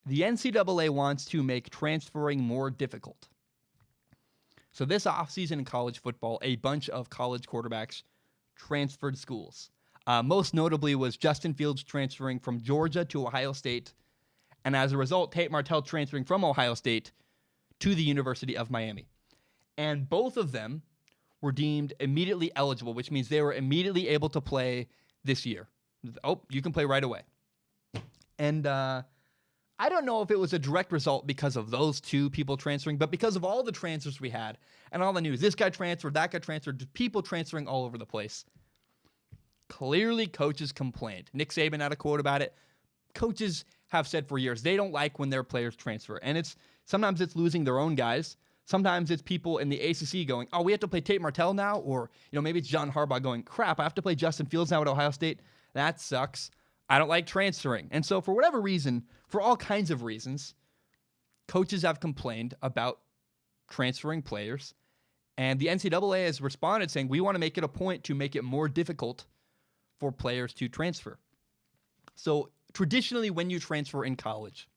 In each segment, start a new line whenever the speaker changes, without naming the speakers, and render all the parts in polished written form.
the NCAA wants to make transferring more difficult. So this offseason in college football, a bunch of college quarterbacks transferred schools. Most notably was Justin Fields transferring from Georgia to Ohio State. And as a result, Tate Martell transferring from Ohio State to the University of Miami. And both of them were deemed immediately eligible, which means they were immediately able to play this year. Oh, you can play right away. And I don't know if it was a direct result because of those two people transferring, but because of all the transfers we had and all the news, this guy transferred, that guy transferred, people transferring all over the place. Clearly, coaches complained. Nick Saban had a quote about it. Coaches have said for years they don't like when their players transfer. And sometimes it's losing their own guys. Sometimes it's people in the ACC going, oh, we have to play Tate Martell now? Or, maybe it's John Harbaugh going, crap, I have to play Justin Fields now at Ohio State? That sucks. I don't like transferring. And so for whatever reason, for all kinds of reasons, coaches have complained about transferring players. And the NCAA has responded saying, we want to make it a point to make it more difficult for players to transfer. So traditionally, when you transfer in college,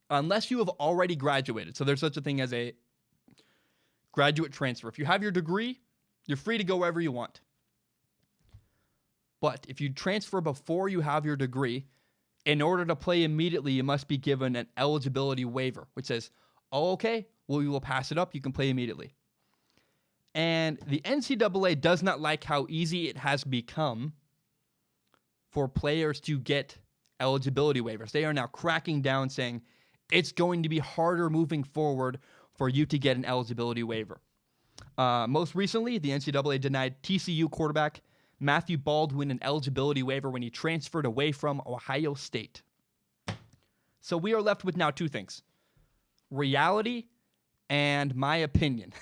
unless you have already graduated, so there's such a thing as a graduate transfer. If you have your degree, you're free to go wherever you want. But if you transfer before you have your degree, in order to play immediately, you must be given an eligibility waiver, which says, oh, okay, well, we will pass it up. You can play immediately. And the NCAA does not like how easy it has become for players to get eligibility waivers. They are now cracking down, saying it's going to be harder moving forward for you to get an eligibility waiver. Most recently, the NCAA denied TCU quarterback Matthew Baldwin an eligibility waiver when he transferred away from Ohio State. So we are left with now two things: reality and my opinion.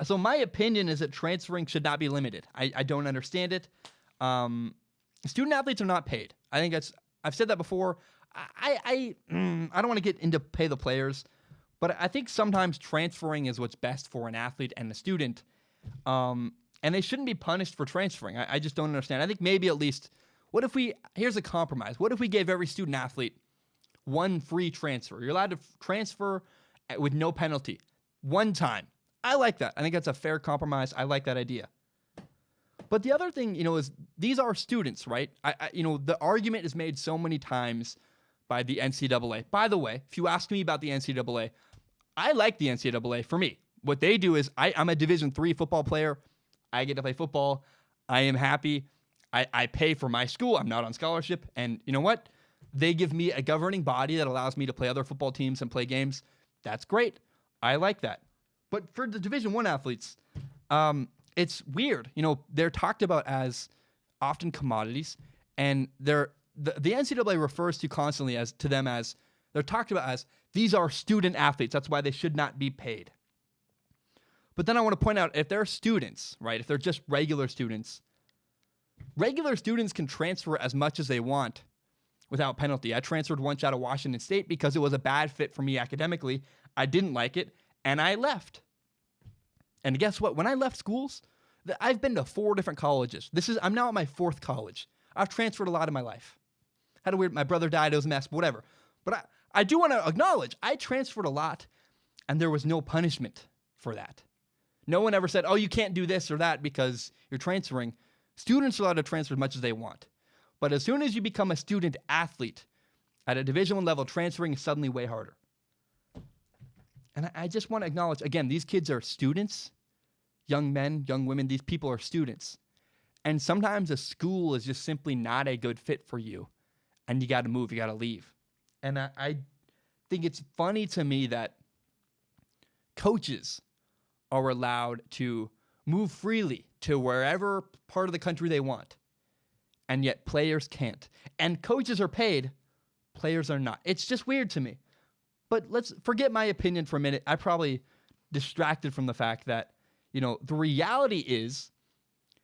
So my opinion is that transferring should not be limited. I don't understand it. Student athletes are not paid. I think I've said that before. I don't want to get into pay the players, but I think sometimes transferring is what's best for an athlete and the student. And they shouldn't be punished for transferring. I just don't understand. I think maybe at least, here's a compromise. What if we gave every student athlete one free transfer? You're allowed to transfer with no penalty one time. I like that. I think that's a fair compromise. I like that idea. But the other thing, is these are students, right? The argument is made so many times by the NCAA. By the way, if you ask me about the NCAA, I like the NCAA for me. What they do is I'm a Division III football player. I get to play football. I am happy. I pay for my school. I'm not on scholarship. And you know what? They give me a governing body that allows me to play other football teams and play games. That's great. I like that. But for the Division I athletes, it's weird. They're talked about as often commodities, and the NCAA refers to constantly they're talked about as these are student athletes. That's why they should not be paid. But then I want to point out, if they're students, right, if they're just regular students can transfer as much as they want without penalty. I transferred once out of Washington State because it was a bad fit for me academically. I didn't like it, and I left. And guess what? When I left schools, I've been to 4 different colleges. I'm now at my 4th college. I've transferred a lot in my life. My brother died, it was a mess, whatever. But I do want to acknowledge, I transferred a lot, and there was no punishment for that. No one ever said, oh, you can't do this or that because you're transferring. Students are allowed to transfer as much as they want. But as soon as you become a student athlete at a Division I level, transferring is suddenly way harder. And I just want to acknowledge, again, these kids are students, young men, young women. These people are students. And sometimes a school is just simply not a good fit for you. And you got to move, you got to leave. And I think it's funny to me that coaches are allowed to move freely to wherever part of the country they want, and yet players can't. And coaches are paid, players are not. It's just weird to me. But let's forget my opinion for a minute. I probably distracted from the fact that, the reality is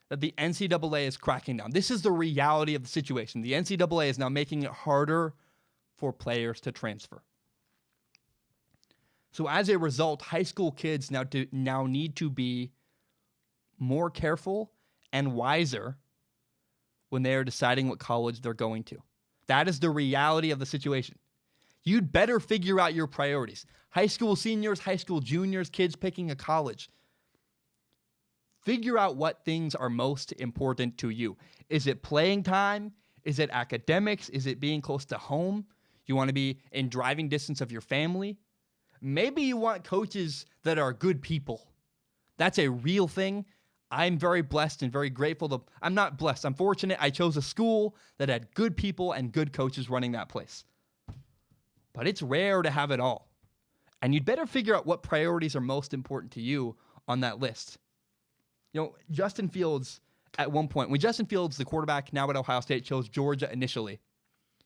that the NCAA is cracking down. This is the reality of the situation. The NCAA is now making it harder for players to transfer. So as a result, high school kids now need to be more careful and wiser when they are deciding what college they're going to. That is the reality of the situation. You'd better figure out your priorities. High school seniors, high school juniors, kids picking a college. Figure out what things are most important to you. Is it playing time? Is it academics? Is it being close to home? You want to be in driving distance of your family? Maybe you want coaches that are good people. That's a real thing. I'm very blessed and very grateful. I'm not blessed. I'm fortunate. I chose a school that had good people and good coaches running that place. But it's rare to have it all. And you'd better figure out what priorities are most important to you on that list. You know, Justin Fields, at one point, when Justin Fields, the quarterback now at Ohio State, chose Georgia initially,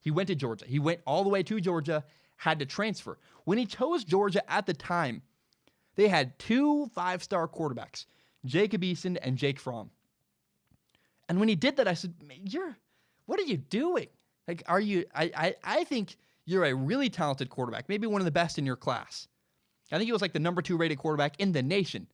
he went to Georgia. He went all the way to Georgia, had to transfer. When he chose Georgia at the time, they had 2 5-star quarterbacks, Jacob Eason and Jake Fromm. And when he did that, I said, what are you doing? Like, I think you're a really talented quarterback, maybe one of the best in your class. I think he was like the number 2 rated quarterback in the nation.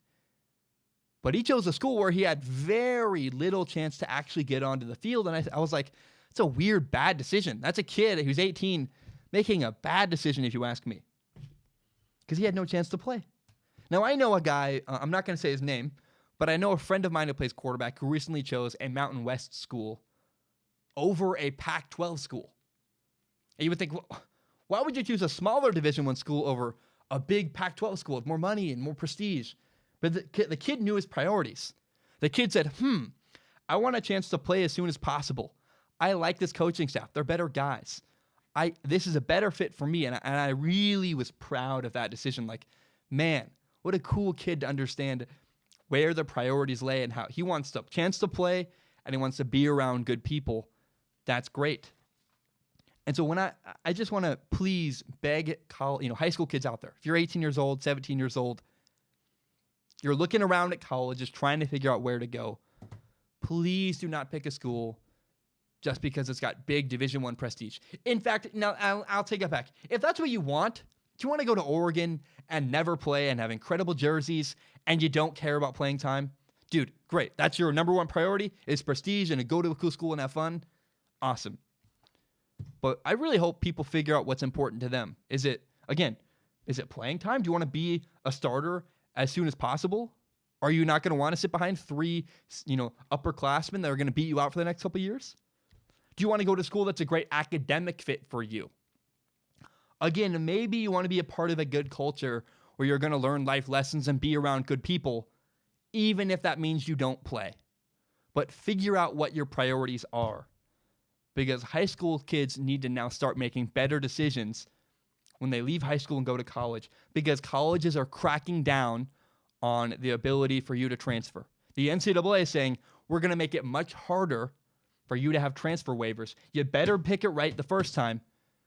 But he chose a school where he had very little chance to actually get onto the field. And I was like, it's a weird, bad decision. That's a kid who's 18 making a bad decision, if you ask me, because he had no chance to play. Now, I know a guy, I'm not going to say his name, but I know a friend of mine who plays quarterback who recently chose a Mountain West school over a Pac-12 school. And you would think, well, why would you choose a smaller Division I school over a big Pac-12 school with more money and more prestige? But the kid knew his priorities. The kid said, I want a chance to play as soon as possible. I like this coaching staff. They're better guys. This is a better fit for me. And I really was proud of that decision. Like, man, what a cool kid to understand where the priorities lay and how he wants a chance to play and he wants to be around good people. That's great. And so when I just want to please beg high school kids out there. If you're 18 years old, 17 years old, you're looking around at colleges trying to figure out where to go, please do not pick a school just because it's got big Division I prestige. In fact, now I'll take it back. If that's what you want, do you want to go to Oregon and never play and have incredible jerseys and you don't care about playing time? Dude, great. That's your number one priority is prestige and to go to a cool school and have fun. Awesome. But I really hope people figure out what's important to them. Is it playing time? Do you want to be a starter as soon as possible? Are you not going to want to sit behind 3, upperclassmen that are going to beat you out for the next couple of years? Do you want to go to school that's a great academic fit for you? Again, maybe you want to be a part of a good culture where you're going to learn life lessons and be around good people, even if that means you don't play. But figure out what your priorities are, because high school kids need to now start making better decisions when they leave high school and go to college, because colleges are cracking down on the ability for you to transfer. The NCAA is saying, we're going to make it much harder for you to have transfer waivers. You better pick it right the first time,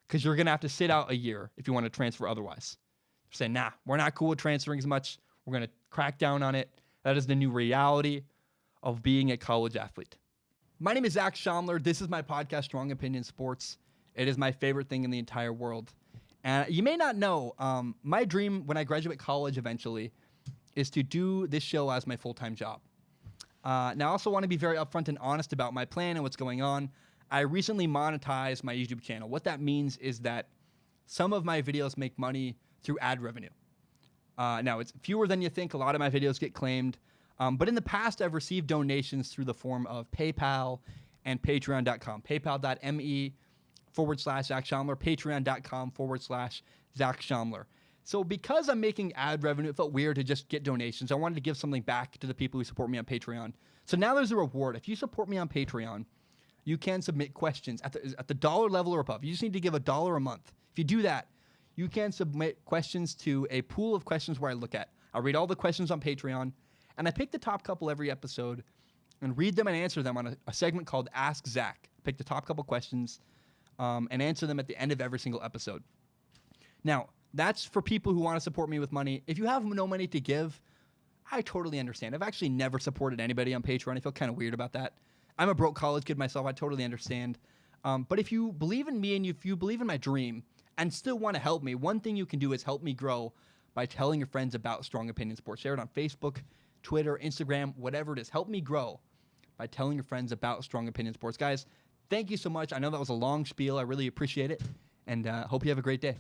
because you're going to have to sit out a year if you want to transfer otherwise. They're saying, nah, we're not cool with transferring as much. We're going to crack down on it. That is the new reality of being a college athlete. My name is Zach Schomler. This is my podcast, Strong Opinion Sports. It is my favorite thing in the entire world. And you may not know, my dream when I graduate college eventually is to do this show as my full-time job. Now, I also want to be very upfront and honest about my plan and what's going on. I recently monetized my YouTube channel. What that means is that some of my videos make money through ad revenue. Now, it's fewer than you think. A lot of my videos get claimed. But in the past, I've received donations through the form of PayPal and Patreon.com. PayPal.me/Zach Schomler, Patreon.com/Zach Schomler. So because I'm making ad revenue, it felt weird to just get donations. I wanted to give something back to the people who support me on Patreon. So now there's a reward. If you support me on Patreon, you can submit questions at the dollar level or above. You just need to give $1 a month. If you do that, you can submit questions to a pool of questions where I look at. I'll read all the questions on Patreon, and I pick the top couple every episode and read them and answer them on a segment called Ask Zach. Pick the top couple questions and answer them at the end of every single episode. Now, that's for people who want to support me with money. If you have no money to give, I totally understand. I've actually never supported anybody on Patreon. I feel kind of weird about that. I'm a broke college kid myself. I totally understand. But if you believe in me and if you believe in my dream and still want to help me, one thing you can do is help me grow by telling your friends about Strong Opinion Sports. Share it on Facebook, Twitter, Instagram, whatever it is. Help me grow by telling your friends about Strong Opinion Sports. Guys, thank you so much. I know that was a long spiel. I really appreciate it. And hope you have a great day.